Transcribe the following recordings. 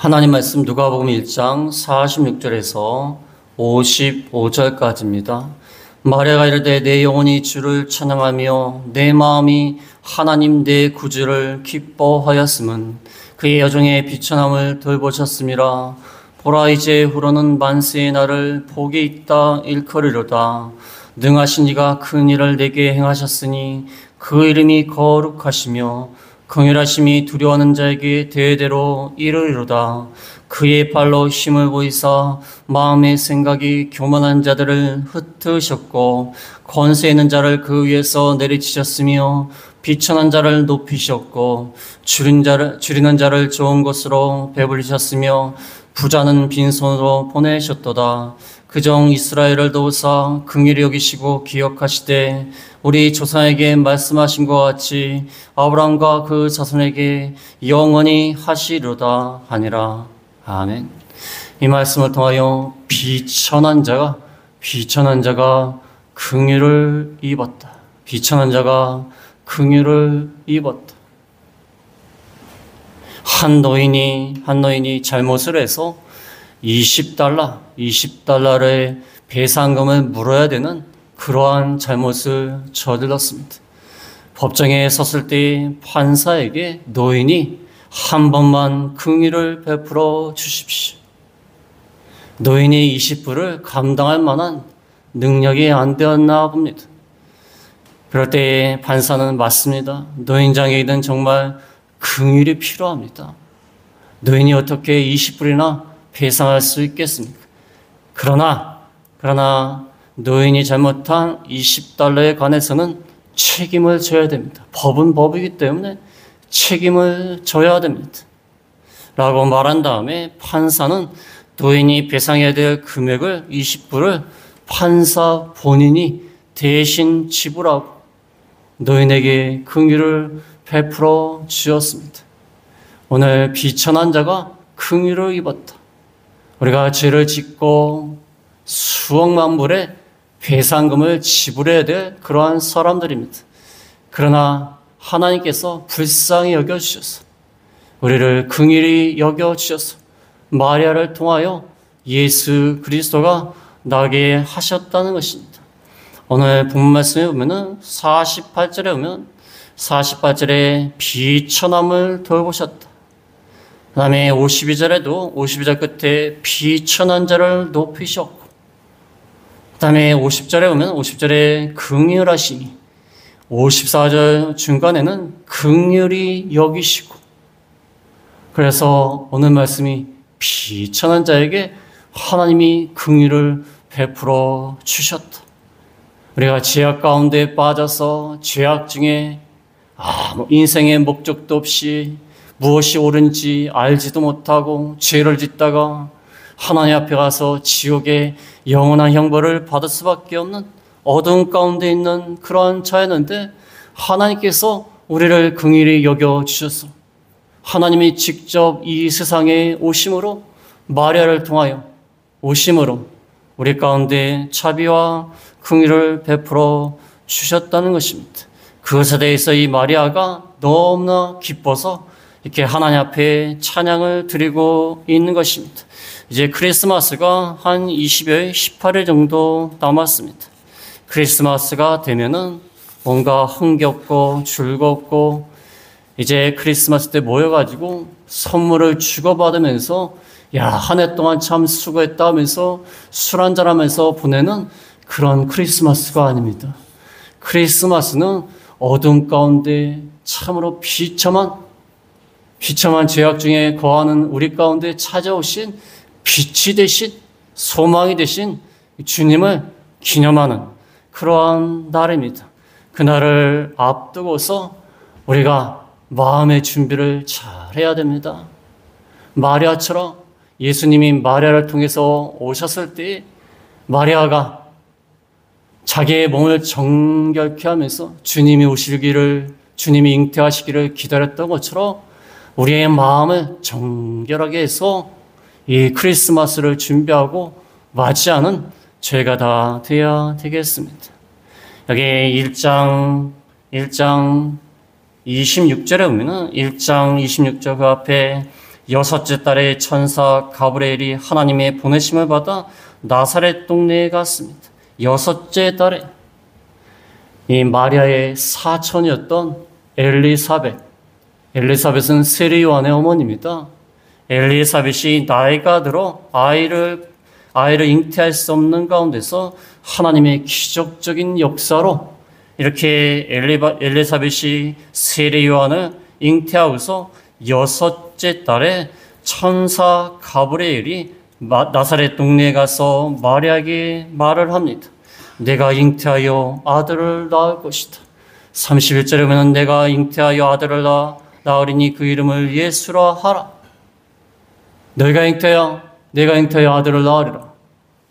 하나님 말씀 누가복음 1장 46절에서 55절까지입니다. 마리아가 이르되 내 영혼이 주를 찬양하며 내 마음이 하나님 내 구주를 기뻐하였음은 그의 여종의 비천함을 돌보셨음이라. 보라 이제 후로는 만세의 날을 복이 있다 일컬으로다. 능하신 이가 큰 일을 내게 행하셨으니 그 이름이 거룩하시며 긍휼하심이 두려워하는 자에게 대대로 이르리로다. 그의 발로 힘을 보이사 마음의 생각이 교만한 자들을 흩으셨고 권세 있는 자를 그 위에서 내리치셨으며 비천한 자를 높이셨고 줄이는 자를 좋은 것으로 배불리셨으며 부자는 빈손으로 보내셨도다. 그정 이스라엘을 도우사 긍휼히 여기시고 기억하시되 우리 조상에게 말씀하신 것 같이 아브라함과 그 자손에게 영원히 하시리로다 하니라. 아멘. 이 말씀을 통하여 비천한 자가 긍휼을 입었다. 비천한 자가 긍휼을 입었다. 한 노인이 잘못을 해서 20달러의 배상금을 물어야 되는 그러한 잘못을 저질렀습니다. 법정에 섰을 때 판사에게 노인이 한 번만 긍휼을 베풀어 주십시오. 노인이 20불을 감당할 만한 능력이 안 되었나 봅니다. 그럴 때 판사는 맞습니다. 노인장애인은 정말 긍휼이 필요합니다. 노인이 어떻게 20불이나 배상할 수 있겠습니까? 그러나 노인이 잘못한 20달러에 관해서는 책임을 져야 됩니다. 법은 법이기 때문에 책임을 져야 됩니다. 라고 말한 다음에 판사는 노인이 배상해야 될 금액을 20불을 판사 본인이 대신 지불하고 노인에게 긍휼을 베풀어 주었습니다. 오늘 비천한 자가 긍휼을 입었다. 우리가 죄를 짓고 수억만 불의 배상금을 지불해야 될 그러한 사람들입니다. 그러나 하나님께서 불쌍히 여겨주셔서 우리를 긍휼히 여겨주셔서 마리아를 통하여 예수 그리스도가 나게 하셨다는 것입니다. 오늘 본문 말씀에 보면 48절에 비천함을 돌보셨다. 그 다음에 52절 끝에 비천한 자를 높이셨고, 그 다음에 50절에 긍휼하시니, 54절 중간에는 긍휼히 여기시고, 그래서 오늘 말씀이 비천한 자에게 하나님이 긍휼을 베풀어 주셨다. 우리가 죄악 가운데 빠져서 죄악 중에 인생의 목적도 없이 무엇이 옳은지 알지도 못하고 죄를 짓다가 하나님 앞에 가서 지옥의 영원한 형벌을 받을 수밖에 없는 어두운 가운데 있는 그러한 자였는데 우리를 긍휼히 여겨주셔서 하나님이 직접 이 세상에 오심으로 마리아를 통하여 오심으로 우리 가운데 자비와 긍휼을 베풀어 주셨다는 것입니다. 그것에 대해서 이 마리아가 너무나 기뻐서 이렇게 하나님 앞에 찬양을 드리고 있는 것입니다. 이제 크리스마스가 한 20여일, 18일 정도 남았습니다. 크리스마스가 되면은 뭔가 흥겹고 즐겁고 이제 크리스마스 때 모여가지고 선물을 주고받으면서 한 해 동안 참 수고했다 하면서 술 한잔 하면서 보내는 그런 크리스마스가 아닙니다. 크리스마스는 어둠 가운데 참으로 비참한 죄악 중에 거하는 우리 가운데 찾아오신 빛이 되신 소망이 되신 주님을 기념하는 그러한 날입니다. 그날을 앞두고서 우리가 마음의 준비를 잘 해야 됩니다. 마리아처럼 예수님이 마리아를 통해서 오셨을 때 마리아가 자기의 몸을 정결케 하면서 주님이 주님이 잉태하시기를 기다렸던 것처럼 우리의 마음을 정결하게 해서 이 크리스마스를 준비하고 맞이하는 저희가 다 되어야 되겠습니다. 여기 1장 26절에 보면은 1장 26절 그 앞에 여섯째 달에 천사 가브리엘이 하나님의 보내심을 받아 나사렛 동네에 갔습니다. 여섯째 달에 이 마리아의 사촌이었던 엘리사벳은 세례 요한의 어머니입니다. 엘리사벳이 나이가 들어 아이를 잉태할 수 없는 가운데서 하나님의 기적적인 역사로 이렇게 엘리사벳이 세례 요한을 잉태하고서 여섯째 달에 천사 가브리엘이 나사렛 동네에 가서 마리아에게 말을 합니다. 내가 잉태하여 아들을 낳을 것이다. 31절에 보면 내가 잉태하여 아들을 낳으리니 그 이름을 예수라 하라. 내가 잉태하여 아들을 낳으리라.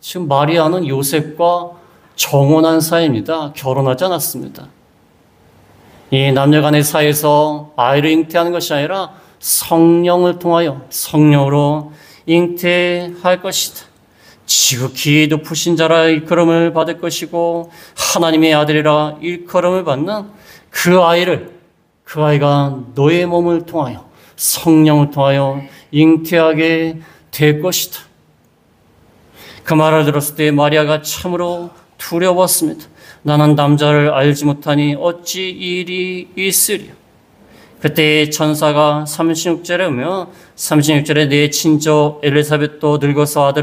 지금 마리아는 요셉과 정혼한 사이입니다. 결혼하지 않았습니다. 이 남녀간의 사이에서 아이를 잉태하는 것이 아니라 성령을 통하여 성령으로 잉태할 것이다. 지극히 높으신 자라 일컬음을 받을 것이고 하나님의 아들이라 일컬음을 받는 그 아이가 너의 몸을 통하여 성령을 통하여 잉태하게 될 것이다. 그 말을 들었을 때 마리아가 참으로 두려웠습니다. 나는 남자를 알지 못하니 어찌 이 일이 있으리요. 그때 천사가 36절에 오면 36절에 내 친족 엘리사벳도 늙어서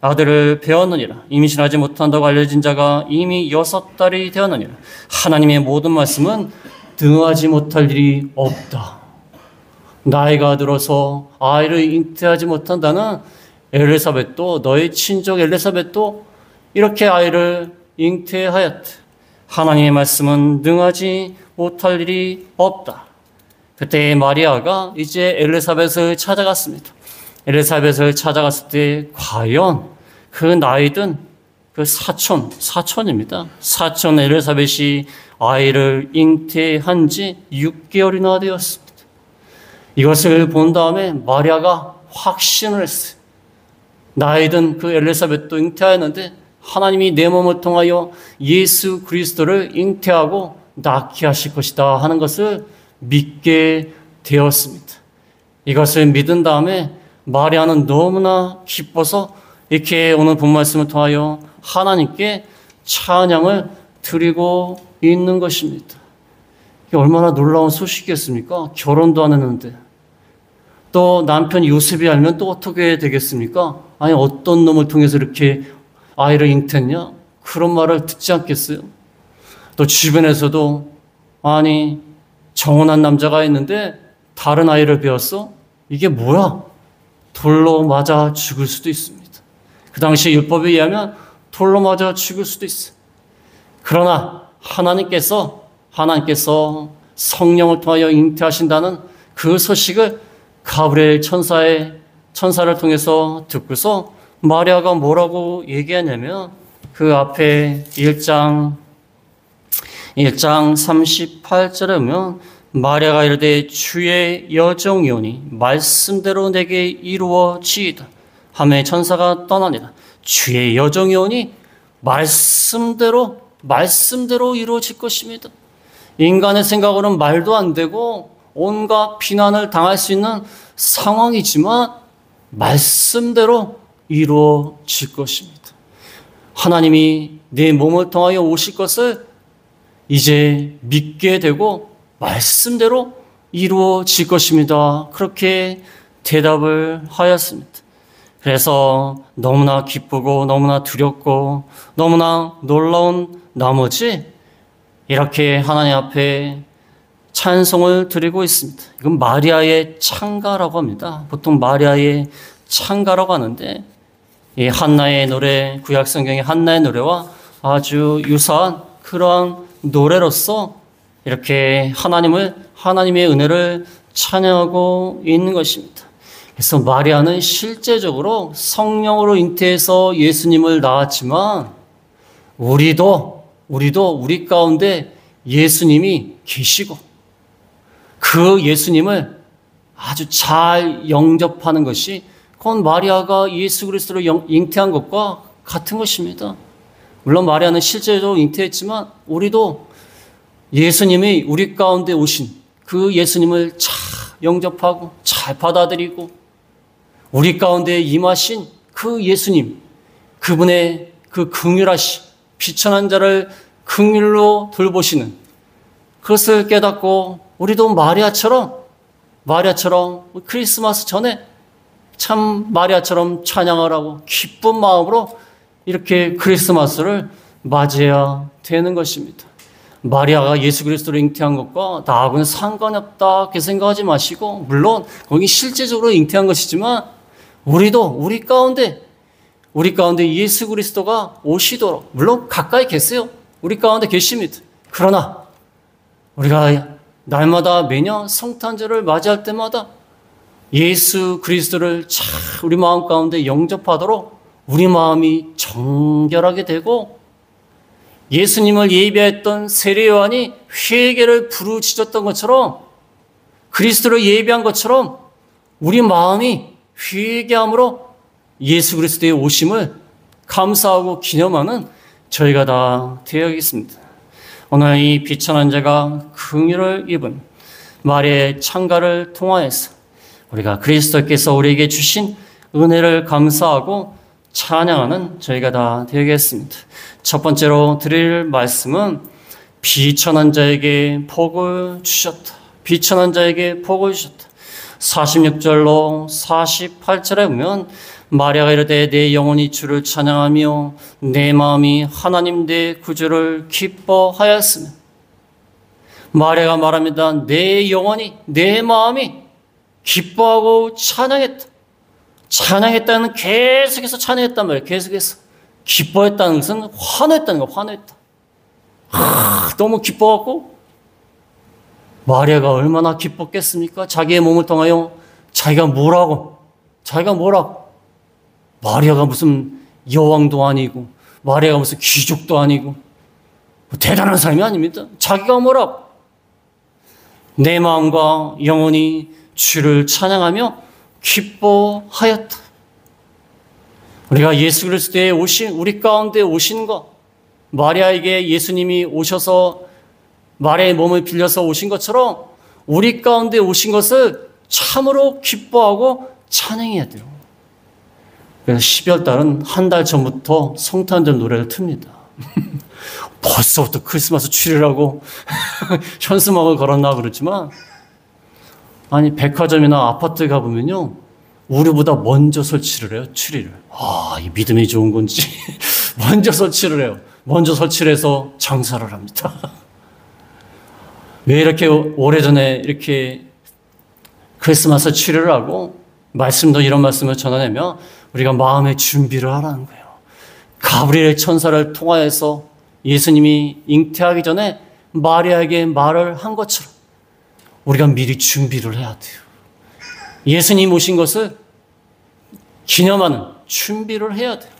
아들을 배웠느니라. 임신하지 못한다고 알려진 자가 이미 6달이 되었느니라. 하나님의 모든 말씀은 등하지 못할 일이 없다. 나이가 들어서 아이를 잉태하지 못한다는 엘리사벳도 너의 친족 엘리사벳도 이렇게 아이를 잉태하였다. 하나님의 말씀은 능하지 못할 일이 없다. 그때 마리아가 이제 엘리사벳을 찾아갔습니다. 엘리사벳을 찾아갔을 때 과연 그 나이든 그 사촌입니다. 사촌 엘리사벳이 아이를 잉태한 지 6개월이나 되었습니다. 이것을 본 다음에 마리아가 확신을 했어요. 나이든 그 엘리사벳도 잉태하였는데 하나님이 내 몸을 통하여 예수 그리스도를 잉태하고 낳게 하실 것이다 하는 것을 믿게 되었습니다. 이것을 믿은 다음에 마리아는 너무나 기뻐서 이렇게 오늘 본 말씀을 통하여 하나님께 찬양을 드리고 있는 것입니다. 이게 얼마나 놀라운 소식이겠습니까? 결혼도 안 했는데. 또 남편 요셉이 알면 또 어떻게 되겠습니까? 아니 어떤 놈을 통해서 이렇게 아이를 잉태했냐? 그런 말을 듣지 않겠어요? 또 주변에서도 아니 정혼한 남자가 있는데 다른 아이를 배웠어? 이게 뭐야? 돌로 맞아 죽을 수도 있습니다. 그 당시 율법에 의하면 돌로 맞아 죽을 수도 있어요. 그러나 하나님께서 성령을 통하여 잉태하신다는 그 소식을 가브리엘 천사를 통해서 듣고서 마리아가 뭐라고 얘기하냐면 그 앞에 1장 38절에 보면 마리아가 이르되 주의 여정이오니 말씀대로 내게 이루어지이다 하매 천사가 떠나니라. 주의 여정이오니 말씀대로 이루어질 것입니다. 인간의 생각으로는 말도 안 되고 온갖 비난을 당할 수 있는 상황이지만 말씀대로 이루어질 것입니다. 하나님이 내 몸을 통하여 오실 것을 이제 믿게 되고 말씀대로 이루어질 것입니다. 그렇게 대답을 하였습니다. 그래서 너무나 기쁘고 너무나 두렵고 너무나 놀라운 나머지 이렇게 하나님 앞에 찬송을 드리고 있습니다. 이건 마리아의 찬가라고 합니다. 보통 마리아의 찬가라고 하는데 이 한나의 노래, 구약성경의 한나의 노래와 아주 유사한 그러한 노래로서 이렇게 하나님의 은혜를 찬양하고 있는 것입니다. 그래서 마리아는 실제적으로 성령으로 잉태해서 예수님을 낳았지만 우리도 우리 가운데 예수님이 계시고 그 예수님을 아주 잘 영접하는 것이 그건 마리아가 예수 그리스도를 잉태한 것과 같은 것입니다. 물론 마리아는 실제로 잉태했지만 우리도 예수님이 우리 가운데 오신 그 예수님을 잘 영접하고 잘 받아들이고 우리 가운데 임하신 그 예수님, 그분의 그 긍휼하심, 비천한 자를 긍휼로 돌보시는 그것을 깨닫고 우리도 마리아처럼 크리스마스 전에 참 마리아처럼 찬양을 하고 기쁜 마음으로 이렇게 크리스마스를 맞이해야 되는 것입니다. 마리아가 예수 그리스도를 잉태한 것과 나하고는 상관이 없다 그렇게 생각하지 마시고, 물론 거기 실제적으로 잉태한 것이지만 우리도 우리 가운데 예수 그리스도가 오시도록, 물론 가까이 계세요. 우리 가운데 계십니다. 그러나 우리가 날마다 매년 성탄절을 맞이할 때마다 예수 그리스도를 잘 우리 마음 가운데 영접하도록 우리 마음이 정결하게 되고, 예수님을 예비했던 세례 요한이 회개를 부르짖었던 것처럼, 그리스도를 예비한 것처럼 우리 마음이 회개함으로 예수 그리스도의 오심을 감사하고 기념하는 저희가 다 되어야겠습니다. 오늘 이 비천한 자가 긍휼을 입은 마리아의 창가를 통하여서 우리가 그리스도께서 우리에게 주신 은혜를 감사하고 찬양하는 저희가 다 되겠습니다. 첫 번째로 드릴 말씀은 비천한 자에게 복을 주셨다. 비천한 자에게 복을 주셨다. 46절로 48절에 보면 마리아가 이르되 내 영혼이 주를 찬양하며 내 마음이 하나님 내 구주를 기뻐하였으며, 마리아가 말합니다. 내 영혼이, 내 마음이 기뻐하고 찬양했다. 찬양했다는 계속해서 찬양했단 말이에요. 계속해서. 기뻐했다는 것은 환호했다는 거예요. 환호했다. 너무 기뻐갖고, 마리아가 얼마나 기뻤겠습니까? 자기의 몸을 통하여 자기가 뭐라고. 마리아가 무슨 여왕도 아니고, 마리아가 무슨 귀족도 아니고, 대단한 사람이 아닙니다. 자기가 뭐라고. 내 마음과 영혼이 주를 찬양하며 기뻐하였다. 우리가 예수 그리스도의 우리 가운데 오신 것, 마리아에게 예수님이 오셔서 마리아의 몸을 빌려서 오신 것처럼 우리 가운데 오신 것을 참으로 기뻐하고 찬양해야 돼요. 그래서 12월 달은 한 달 전부터 성탄절 노래를 틉니다. 벌써부터 크리스마스 추리를 하고 현수막을 걸었나 그렇지만, 아니 백화점이나 아파트 가보면요, 우리보다 먼저 설치를 해요. 추리를. 이 믿음이 좋은 건지 먼저 설치를 해요. 먼저 설치를 해서 장사를 합니다. 왜 이렇게 오래전에 이렇게 크리스마스 추리를 하고 말씀도 이런 말씀을 전하냐면 우리가 마음의 준비를 하라는 거예요. 가브리엘 천사를 통하여서 예수님이 잉태하기 전에 마리아에게 말을 한 것처럼 우리가 미리 준비를 해야 돼요. 예수님 오신 것을 기념하는 준비를 해야 돼요.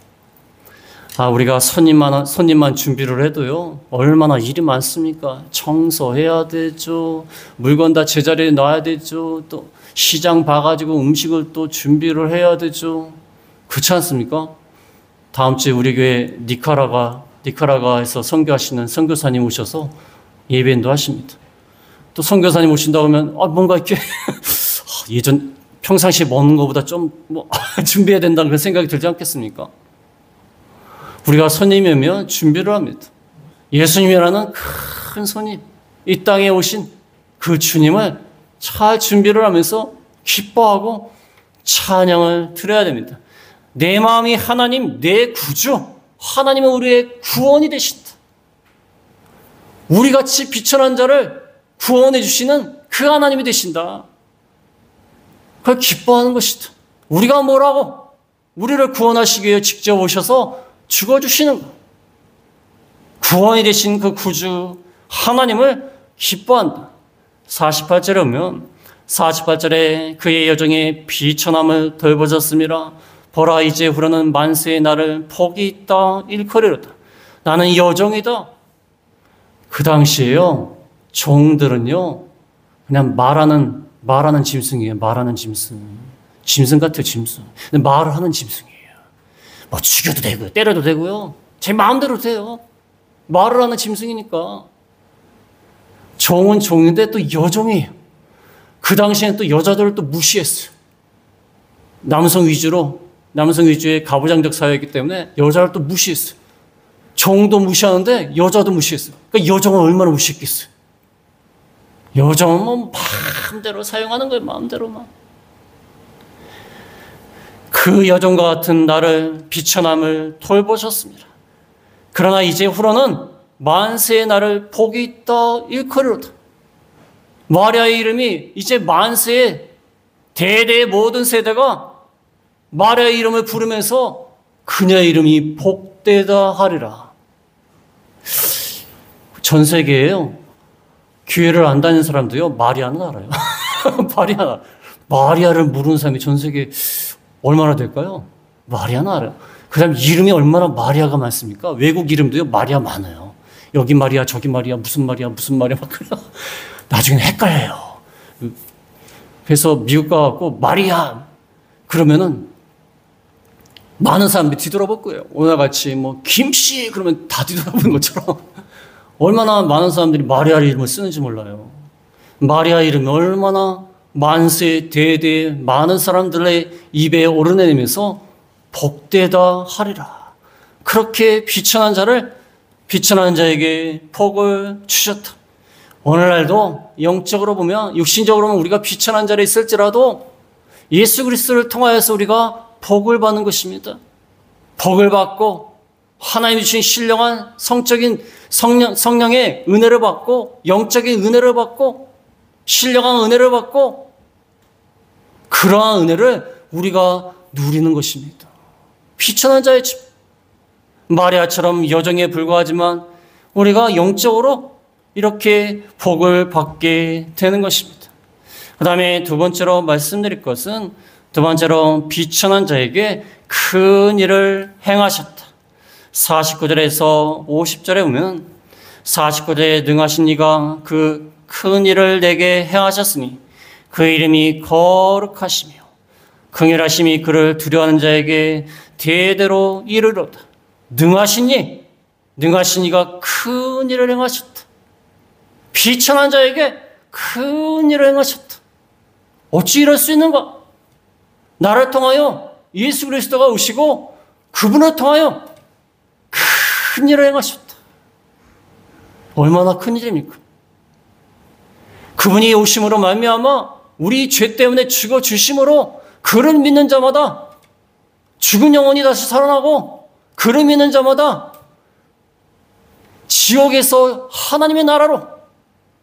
우리가 손님만 준비를 해도요, 얼마나 일이 많습니까? 청소해야 되죠. 물건 다 제자리에 놔야 되죠. 또 시장 봐가지고 음식을 또 준비를 해야 되죠. 그렇지 않습니까? 다음 주에 우리 교회 니카라과에서 선교하시는 선교사님 오셔서 예배인도 하십니다. 또 선교사님 오신다고 하면 뭔가 이렇게 예전 평상시에 먹는 것보다 좀 준비해야 된다는 그런 생각이 들지 않겠습니까? 우리가 손님이면 준비를 합니다. 예수님이라는 큰 손님, 이 땅에 오신 그 주님을 잘 준비를 하면서 기뻐하고 찬양을 드려야 됩니다. 내 마음이 하나님, 내 구주, 하나님은 우리의 구원이 되신다. 우리같이 비천한 자를 구원해 주시는 그 하나님이 되신다. 그걸 기뻐하는 것이다. 우리가 뭐라고? 우리를 구원하시기 위해 직접 오셔서 죽어주시는 것. 구원이 되신 그 구주 하나님을 기뻐한다. 48절에 보면 48절에 그의 여정에 비천함을 덜어졌음이라. 보라 이제 후로는 만세의 날을 복이 있다 일컬이로다. 나는 여정이다. 그 당시에요, 종들은요 그냥 말하는 짐승이에요. 말하는 짐승. 짐승 같아요, 짐승. 근데 말을 하는 짐승이에요. 죽여도 되고요, 때려도 되고요, 제 마음대로 돼요. 말을 하는 짐승이니까. 종은 종인데 또 여종이에요. 그 당시에는 또 여자들을 또 무시했어요. 남성 위주의 가부장적 사회였기 때문에 여자를 또 무시했어요. 정도 무시하는데 여자도 무시했어요. 그러니까 여정은 얼마나 무시했겠어요. 여정은 뭐 마음대로 사용하는 거예요. 마음대로만. 그 여정과 같은 나를 비천함을 돌보셨습니다. 그러나 이제 후로는 만세의 나를 복이 있다 일컬으로다. 마리아의 이름이 이제 만세의 대대의 모든 세대가 마리아의 이름을 부르면서 그녀의 이름이 복되다 하리라. 전 세계에요. 교회를 안 다니는 사람도요. 마리아는 알아요. 마리아를 모르는 사람이 전 세계에 얼마나 될까요? 마리아는 알아요. 그 다음 이름이 얼마나 마리아가 많습니까? 외국 이름도요. 마리아 많아요. 여기 마리아 저기 마리아 무슨 마리아 막 그래요. 나중에는 헷갈려요. 그래서 미국 가갖고 마리아 그러면은 많은 사람들이 뒤돌아볼 거예요. 오늘같이 뭐 김씨 그러면 다 뒤돌아보는 것처럼 얼마나 많은 사람들이 마리아 이름을 쓰는지 몰라요. 마리아 이름이 얼마나 만세 대대 많은 사람들의 입에 오르내리면서 복되다 하리라. 그렇게 비천한 자에게 복을 주셨다. 오늘날도 영적으로 보면 육신적으로 보면 우리가 비천한 자리에 있을지라도 예수 그리스도를 통하여서 우리가 복을 받는 것입니다. 복을 받고 하나님이 주신 신령한 성적인 성령의 은혜를 받고 영적인 은혜를 받고 신령한 은혜를 받고 그러한 은혜를 우리가 누리는 것입니다. 비천한 자의 집 마리아처럼 여정에 불과하지만 우리가 영적으로 이렇게 복을 받게 되는 것입니다. 그 다음에 두 번째로 말씀드릴 것은 비천한 자에게 큰 일을 행하셨다. 49절에서 50절에 보면 49절에 능하신 이가 그 큰 일을 내게 행하셨으니 그 이름이 거룩하시며 긍휼하심이 그를 두려워하는 자에게 대대로 이르로다. 능하신 이가 큰 일을 행하셨다. 비천한 자에게 큰 일을 행하셨다. 어찌 이럴 수 있는가? 나를 통하여 예수 그리스도가 오시고 그분을 통하여 큰 일을 행하셨다. 얼마나 큰 일입니까? 그분이 오심으로 말미암아 우리 죄 때문에 죽어 주심으로 그를 믿는 자마다 죽은 영혼이 다시 살아나고 그를 믿는 자마다 지옥에서 하나님의 나라로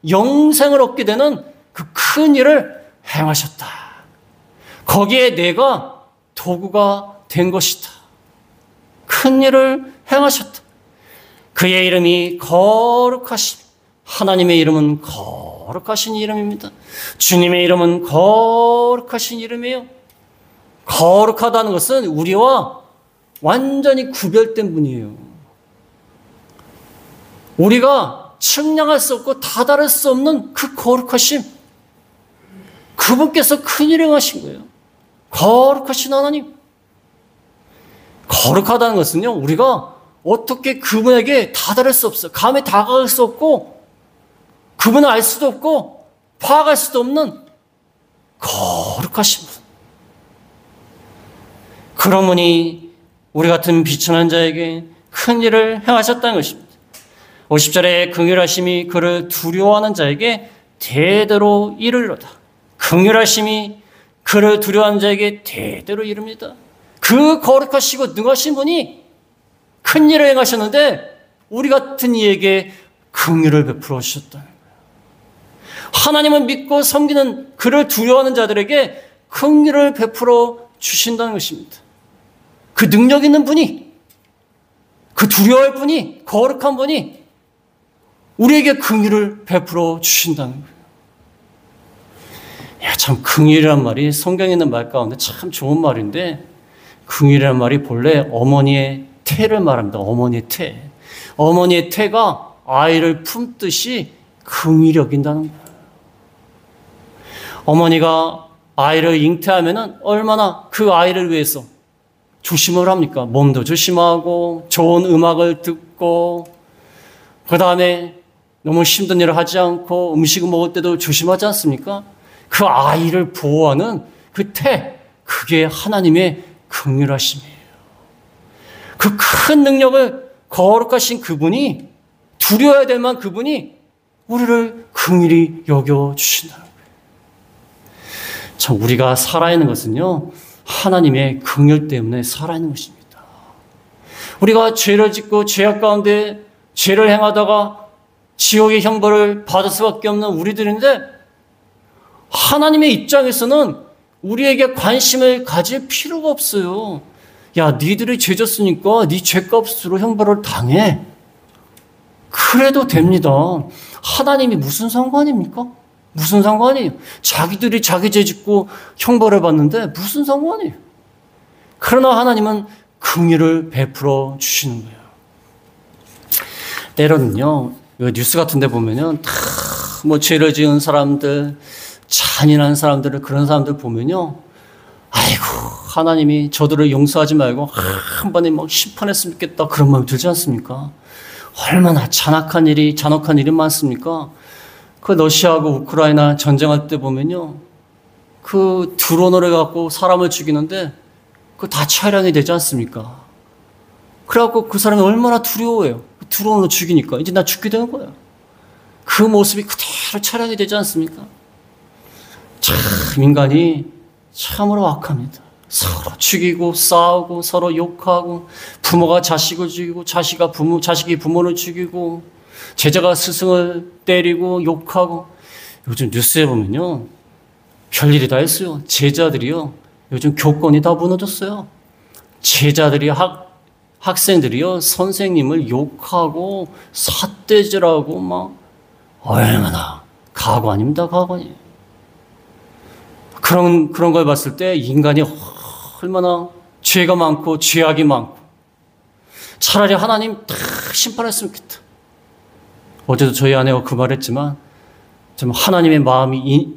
영생을 얻게 되는 그 큰 일을 행하셨다. 거기에 내가 도구가 된 것이다. 큰 일을 행하셨다. 그의 이름이 거룩하심. 하나님의 이름은 거룩하신 이름입니다. 주님의 이름은 거룩하신 이름이에요. 거룩하다는 것은 우리와 완전히 구별된 분이에요. 우리가 측량할 수 없고 다다를 수 없는 그 거룩하심. 그분께서 큰 일을 행하신 거예요. 거룩하신 하나님. 거룩하다는 것은요, 우리가 어떻게 그분에게 다다를 수 없어요. 감에 다가갈 수 없고, 그분을 알 수도 없고, 파악할 수도 없는 거룩하신 분. 그러므니 우리 같은 비천한 자에게 큰 일을 행하셨다는 것입니다. 50절에 긍휼하심이 그를 두려워하는 자에게 대대로 이르리로다. 긍휼하심이 그를 두려워하는 자에게 대대로 이릅니다. 그 거룩하시고 능하신 분이 큰 일을 행하셨는데 우리 같은 이에게 긍휼을 베풀어 주셨다는 거예요. 하나님을 믿고 섬기는 그를 두려워하는 자들에게 긍휼을 베풀어 주신다는 것입니다. 그 능력 있는 분이, 그 두려워할 분이, 거룩한 분이 우리에게 긍휼을 베풀어 주신다는 거예요. 야, 참 긍휼이란 말이 성경에 있는 말 가운데 참 좋은 말인데, 긍휼이란 말이 본래 어머니의 태를 말합니다. 어머니의 태. 어머니의 태가 아이를 품듯이 긍휼히 여긴다는 거예요. 어머니가 아이를 잉태하면은 얼마나 그 아이를 위해서 조심을 합니까? 몸도 조심하고 좋은 음악을 듣고 그 다음에 너무 힘든 일을 하지 않고 음식을 먹을 때도 조심하지 않습니까? 그 아이를 보호하는 그 그게 하나님의 긍휼하심이에요. 그 큰 능력을 거룩하신 그분이, 두려워야 될 만한 그분이 우리를 긍휼히 여겨주신다는 거예요. 참, 우리가 살아있는 것은요, 하나님의 긍휼 때문에 살아있는 것입니다. 우리가 죄를 짓고 죄악 가운데 죄를 행하다가 지옥의 형벌을 받을 수밖에 없는 우리들인데, 하나님의 입장에서는 우리에게 관심을 가질 필요가 없어요. 야, 니들이 죄 졌으니까 네 죄값으로 형벌을 당해. 그래도 됩니다. 하나님이 무슨 상관입니까? 무슨 상관이에요? 자기들이 자기 죄 짓고 형벌을 받는데 무슨 상관이에요? 그러나 하나님은 긍휼을 베풀어 주시는 거예요. 때로는요, 뉴스 같은 데 보면요, 다 뭐 죄를 지은 사람들, 잔인한 사람들을, 그런 사람들 보면요, 아이고, 하나님이 저들을 용서하지 말고 한 번에 막 심판했으면 좋겠다, 그런 마음이 들지 않습니까? 얼마나 잔악한 일이 많습니까? 그 러시아하고 우크라이나 전쟁할 때 보면요, 그 드론을 갖고 사람을 죽이는데 그 다 촬영이 되지 않습니까? 그래갖고 그 사람이 얼마나 두려워해요. 드론으로 죽이니까 이제 나 죽게 되는 거예요. 그 모습이 그대로 촬영이 되지 않습니까? 참, 인간이 참으로 악합니다. 서로 죽이고 싸우고 서로 욕하고, 부모가 자식을 죽이고 자식이 부모를 죽이고, 제자가 스승을 때리고 욕하고. 요즘 뉴스에 보면요, 별일이 다 있어요. 제자들이요, 요즘 교권이 다 무너졌어요. 제자들이 학생들이요, 선생님을 욕하고 삿대질하고 막, 얼마나 가관입니다, 가관이. 그런 걸 봤을 때 인간이 얼마나 죄가 많고 죄악이 많고, 차라리 하나님 다 심판했으면 좋겠다. 어제도 저희 아내가 그 말했지만 좀 하나님의 마음이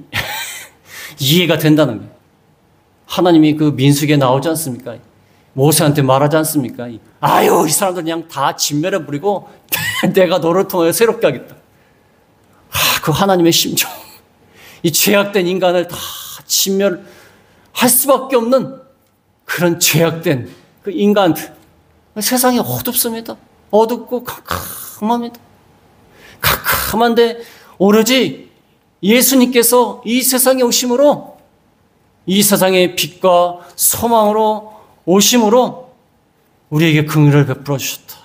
이해가 된다는 거예요. 하나님이 그 민수기에 나오지 않습니까? 모세한테 말하지 않습니까? 아유, 이 사람들 그냥 다 진멸해버리고 내가 너를 통하여 새롭게 하겠다. 그 하나님의 심정, 이 죄악된 인간을 다 진멸할 수밖에 없는 그런 죄악된 그 인간들. 세상이 어둡습니다. 어둡고 캄캄합니다. 캄캄한데 오로지 예수님께서 이 세상에 오심으로, 이 세상의 빛과 소망으로 오심으로 우리에게 긍휼을 베풀어 주셨다.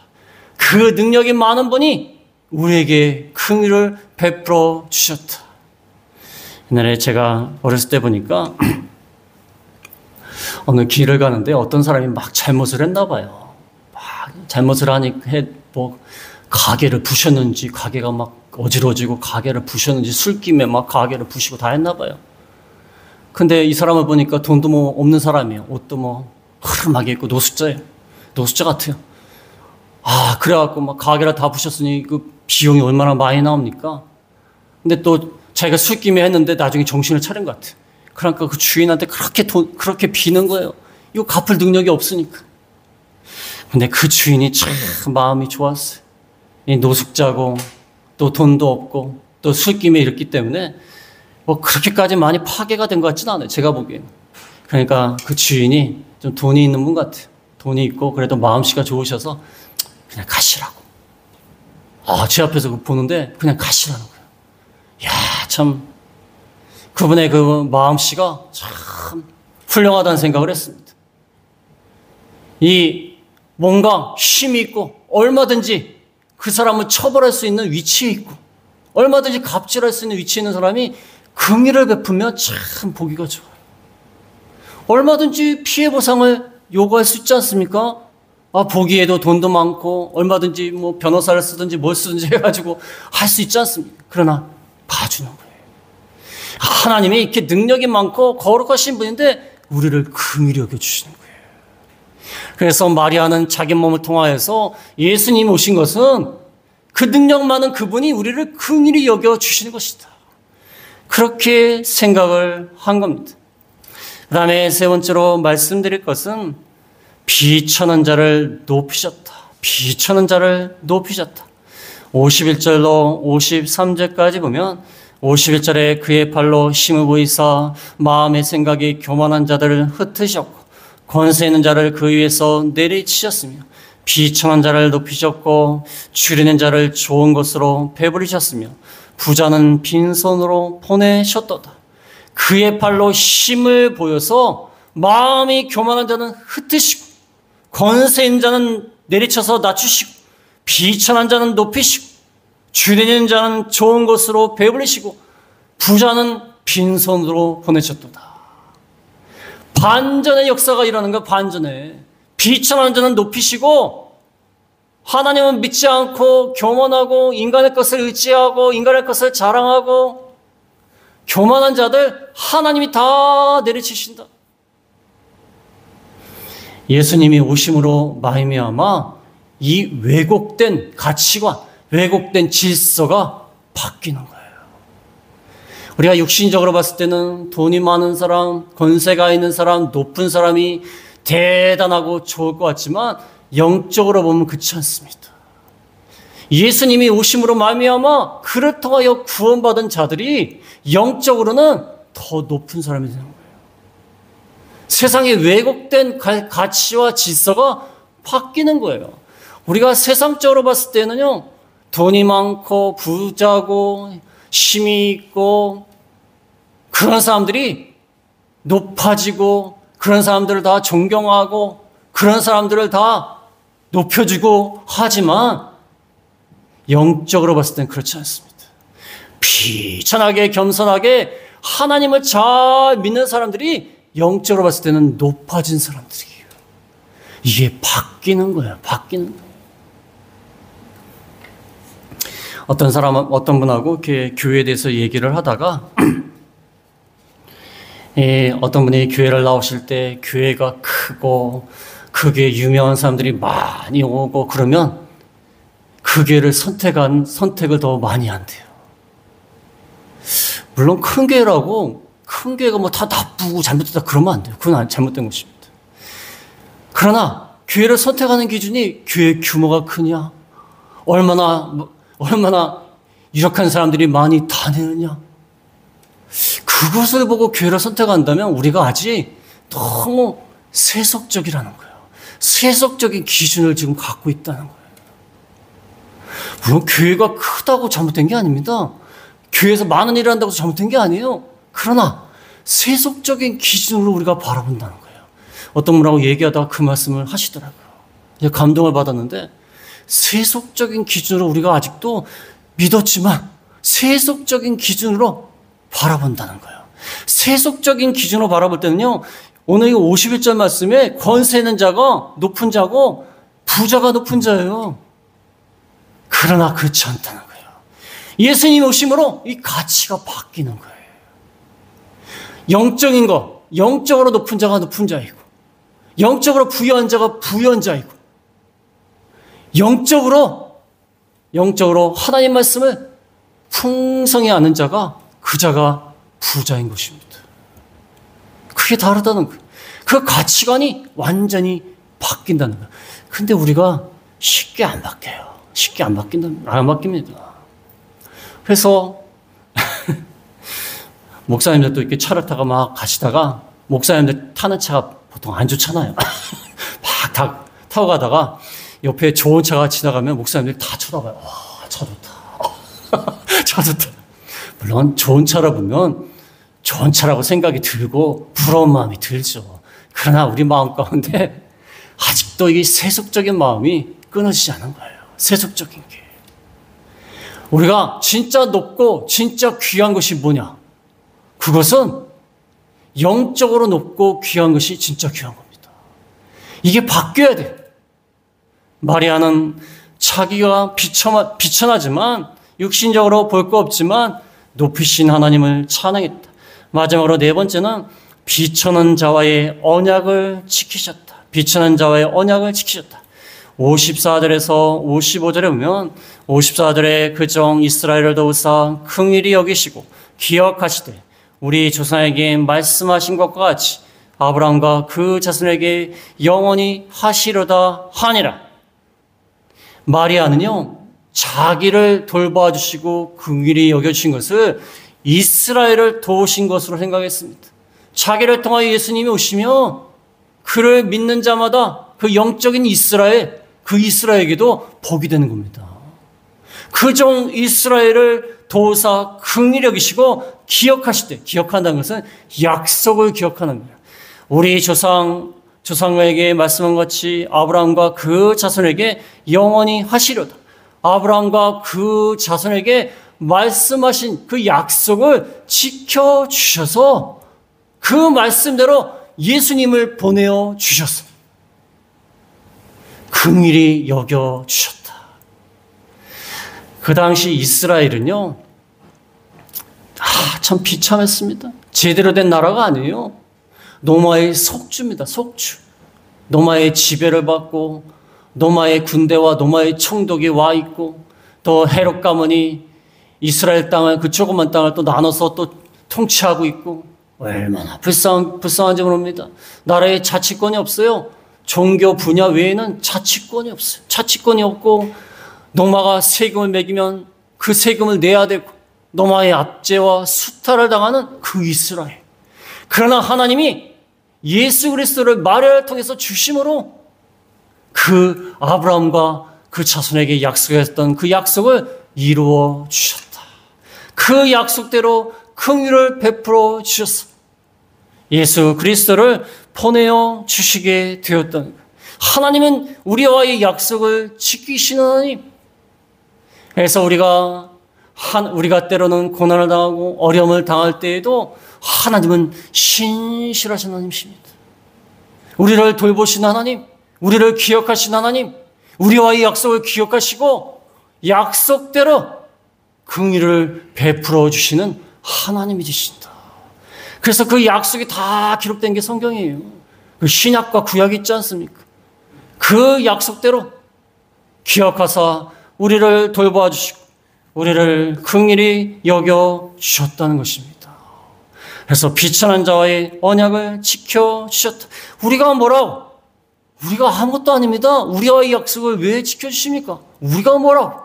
그 능력이 많은 분이 우리에게 긍휼을 베풀어 주셨다. 옛날에 제가 어렸을 때 보니까 어느 길을 가는데 어떤 사람이 막 잘못을 했나 봐요. 막 잘못을 뭐 가게를 부셨는지, 가게가 막 어지러지고 가게를 부셨는지, 술김에 막 가게를 부시고 다 했나 봐요. 근데 이 사람을 보니까 돈도 뭐 없는 사람이에요. 옷도 뭐 흐름하게 입고 노숙자예요. 노숙자 같아요. 그래갖고 막 가게를 다 부셨으니 그 비용이 얼마나 많이 나옵니까? 근데 또 자기가 술김에 했는데 나중에 정신을 차린 것 같아요. 그러니까 그 주인한테 그렇게 비는 거예요. 이거 갚을 능력이 없으니까. 근데 그 주인이 참 마음이 좋았어요. 이 노숙자고 또 돈도 없고 또 술김에 이랬기 때문에 뭐 그렇게까지 많이 파괴가 된 것 같지는 않아요, 제가 보기에는. 그러니까 그 주인이 좀 돈이 있는 분 같아요. 돈이 있고 그래도 마음씨가 좋으셔서 그냥 가시라고. 제 앞에서 보는데 그냥 가시라는 거예요. 야, 참 그분의 그 마음씨가 참 훌륭하다는 생각을 했습니다. 이 뭔가 힘이 있고 얼마든지 그 사람을 처벌할 수 있는 위치에 있고 얼마든지 갑질할 수 있는 위치에 있는 사람이 긍휼을 베풀면 참 보기가 좋아요. 얼마든지 피해 보상을 요구할 수 있지 않습니까? 보기에도 돈도 많고 얼마든지 뭐 변호사를 쓰든지 뭘 쓰든지 해가지고 할 수 있지 않습니까? 그러나 봐주는 거예요. 하나님이 이렇게 능력이 많고 거룩하신 분인데 우리를 긍휼히 여겨주시는 거예요. 그래서 마리아는 자기 몸을 통하여서 예수님 오신 것은 그 능력 많은 그분이 우리를 긍휼히 여겨주시는 것이다. 그렇게 생각을 한 겁니다. 그 다음에 세 번째로 말씀드릴 것은 비천한 자를 높이셨다. 비천한 자를 높이셨다. 51절로 53절까지 보면 51절에 그의 발로 힘을 보이사 마음의 생각이 교만한 자들을 흩으셨고 권세 있는 자를 그 위에서 내리치셨으며 비천한 자를 높이셨고 줄이는 자를 좋은 것으로 배부리셨으며 부자는 빈손으로 보내셨도다. 그의 발로 힘을 보여서 마음이 교만한 자는 흩으시고 권세 있는 자는 내리쳐서 낮추시고 비천한 자는 높이시고 줄이는 자는 좋은 것으로 배불리시고 부자는 빈손으로 보내셨도다. 반전의 역사가 일어나는 거야. 반전에 비천한 자는 높이시고 하나님은 믿지 않고 교만하고 인간의 것을 의지하고 인간의 것을 자랑하고 교만한 자들 하나님이 다 내리치신다. 예수님이 오심으로 말미암아 이 왜곡된 가치관, 왜곡된 질서가 바뀌는 거예요. 우리가 육신적으로 봤을 때는 돈이 많은 사람, 권세가 있는 사람, 높은 사람이 대단하고 좋을 것 같지만 영적으로 보면 그렇지 않습니다. 예수님이 오심으로 말미암아 그를 통하여 구원받은 자들이 영적으로는 더 높은 사람이 되는 거예요. 세상의 왜곡된 가치와 질서가 바뀌는 거예요. 우리가 세상적으로 봤을 때는요, 돈이 많고 부자고 힘이 있고 그런 사람들이 높아지고 그런 사람들을 다 존경하고 그런 사람들을 다 높여주고 하지만 영적으로 봤을 땐 그렇지 않습니다. 비천하게 겸손하게 하나님을 잘 믿는 사람들이 영적으로 봤을 때는 높아진 사람들이에요. 이게 바뀌는 거예요. 바뀌는 거예요. 어떤 분하고 이렇게 교회에 대해서 얘기를 하다가 어떤 분이 교회를 나오실 때 교회가 크고 크게 유명한 사람들이 많이 오고 그러면 그 교회를 선택을 더 많이 한대요. 물론 큰 교회라고 큰 교회가 뭐 다 나쁘고 잘못됐다 그러면 안 돼요. 그건 잘못된 것입니다. 그러나 교회를 선택하는 기준이 교회 규모가 크냐, 얼마나 유력한 사람들이 많이 다니느냐, 그것을 보고 교회를 선택한다면 우리가 아직 너무 세속적이라는 거예요. 세속적인 기준을 지금 갖고 있다는 거예요. 물론 교회가 크다고 잘못된 게 아닙니다. 교회에서 많은 일을 한다고 잘못된 게 아니에요. 그러나 세속적인 기준으로 우리가 바라본다는 거예요. 어떤 분하고 얘기하다가 그 말씀을 하시더라고요. 감동을 받았는데 세속적인 기준으로 우리가 아직도 믿었지만 세속적인 기준으로 바라본다는 거예요. 세속적인 기준으로 바라볼 때는요, 오늘 이 51절 말씀에 권세 있는 자가 높은 자고 부자가 높은 자예요. 그러나 그렇지 않다는 거예요. 예수님 오심으로 이 가치가 바뀌는 거예요. 영적인 거, 영적으로 높은 자가 높은 자이고 영적으로 부유한 자가 부유한 자이고 영적으로 하나님 말씀을 풍성히 아는 자가 그 자가 부자인 것입니다. 그게 다르다는 거예요. 그 가치관이 완전히 바뀐다는 거예요. 근데 우리가 쉽게 안 바뀌어요. 쉽게 안 바뀝니다. 그래서 목사님들도 이렇게 차를 타고 막 가시다가 목사님들 타는 차가 보통 안 좋잖아요. 막 타고 가다가 옆에 좋은 차가 지나가면 목사님들이 다 쳐다봐요. 와, 차 좋다. 차 좋다. 물론 좋은 차라 보면 좋은 차라고 생각이 들고 부러운 마음이 들죠. 그러나 우리 마음 가운데 아직도 이 세속적인 마음이 끊어지지 않은 거예요. 세속적인 게. 우리가 진짜 높고 진짜 귀한 것이 뭐냐? 그것은 영적으로 높고 귀한 것이 진짜 귀한 겁니다. 이게 바뀌어야 돼요. 마리아는 자기가 비천하지만 육신적으로 볼 거 없지만 높이신 하나님을 찬양했다. 마지막으로 네 번째는 비천한 자와의 언약을 지키셨다. 비천한 자와의 언약을 지키셨다. 54절에서 55절에 보면 54절에 그종 이스라엘을 도우사 긍휼히 여기시고 기억하시되 우리 조상에게 말씀하신 것과 같이 아브라함과 그 자손에게 영원히 하시려다 하니라. 마리아는요, 자기를 돌봐주시고 긍휼히 여겨주신 것을 이스라엘을 도우신 것으로 생각했습니다. 자기를 통하여 예수님이 오시며 그를 믿는 자마다 그 영적인 이스라엘, 그 이스라엘에게도 복이 되는 겁니다. 그 종 이스라엘을 도우사 긍휼히 여기시고 기억하실 때, 기억한다는 것은 약속을 기억하는 거예요. 우리 조상에게 말씀한 같이 아브라함과 그 자손에게 영원히 하시려다. 아브라함과 그 자손에게 말씀하신 그 약속을 지켜주셔서 그 말씀대로 예수님을 보내어 주셨습니다. 긍휼히 여겨주셨다. 그 당시 이스라엘은요, 참 비참했습니다. 제대로 된 나라가 아니에요. 로마의 속주입니다. 속주. 로마의 지배를 받고 로마의 군대와 로마의 총독이 와 있고 또 헤롯 가문이 이스라엘 땅을, 그 조그만 땅을 또 나눠서 또 통치하고 있고 얼마나 불쌍한지 모릅니다. 나라에 자치권이 없어요. 종교 분야 외에는 자치권이 없어요. 자치권이 없고 로마가 세금을 매기면 그 세금을 내야 되고 로마의 압제와 수탈을 당하는 그 이스라엘. 그러나 하나님이 예수 그리스도를 마리아를 통해서 주심으로 그 아브라함과 그 자손에게 약속했던 그 약속을 이루어 주셨다. 그 약속대로 긍휼을 베풀어 주셨어. 예수 그리스도를 보내어 주시게 되었던 거예요. 하나님은 우리와의 약속을 지키시는 하나님. 그래서 우리가 때로는 고난을 당하고 어려움을 당할 때에도 하나님은 신실하신 하나님이십니다. 우리를 돌보신 하나님, 우리를 기억하신 하나님, 우리와의 약속을 기억하시고 약속대로 긍휼을 베풀어 주시는 하나님이 되신다. 그래서 그 약속이 다 기록된 게 성경이에요. 그 신약과 구약이 있지 않습니까? 그 약속대로 기억하사 우리를 돌보아 주시고 우리를 긍휼히 여겨 주셨다는 것입니다. 그래서 비천한 자와의 언약을 지켜주셨다. 우리가 뭐라고? 우리가 아무것도 아닙니다. 우리와의 약속을 왜 지켜주십니까? 우리가 뭐라고?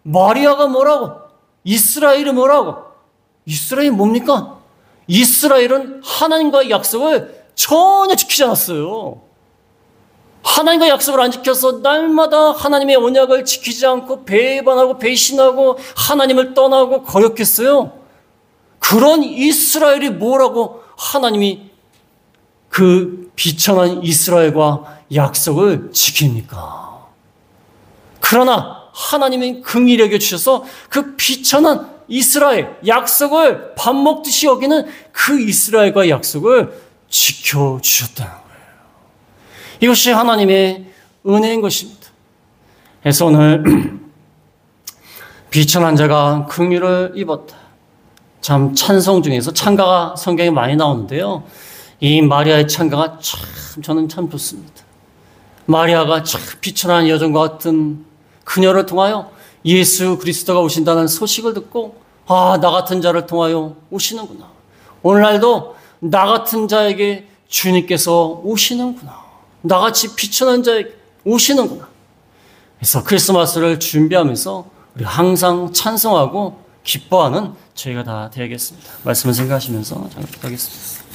마리아가 뭐라고? 이스라엘이 뭐라고? 이스라엘이 뭡니까? 이스라엘은 하나님과의 약속을 전혀 지키지 않았어요. 하나님과 약속을 안 지켜서 날마다 하나님의 언약을 지키지 않고 배반하고 배신하고 하나님을 떠나고 거역했어요. 그런 이스라엘이 뭐라고 하나님이 그 비천한 이스라엘과 약속을 지킵니까? 그러나 하나님이 긍휼히 여겨주셔서 그 비천한 이스라엘 약속을 밥 먹듯이 여기는 그 이스라엘과 약속을 지켜주셨다는 거예요. 이것이 하나님의 은혜인 것입니다. 그래서 오늘 비천한 자가 긍휼을 입었다. 참 찬송 중에서 찬가가 성경에 많이 나오는데요. 이 마리아의 찬가가 저는 참 좋습니다. 마리아가 참 비천한 여종과 같은 그녀를 통하여 예수 그리스도가 오신다는 소식을 듣고 나 같은 자를 통하여 오시는구나. 오늘날도 나 같은 자에게 주님께서 오시는구나. 나같이 비천한 자에게 오시는구나. 그래서 크리스마스를 준비하면서 우리 항상 찬송하고 기뻐하는 저희가 다 되겠습니다. 말씀을 생각하시면서 잠깐 기도하겠습니다.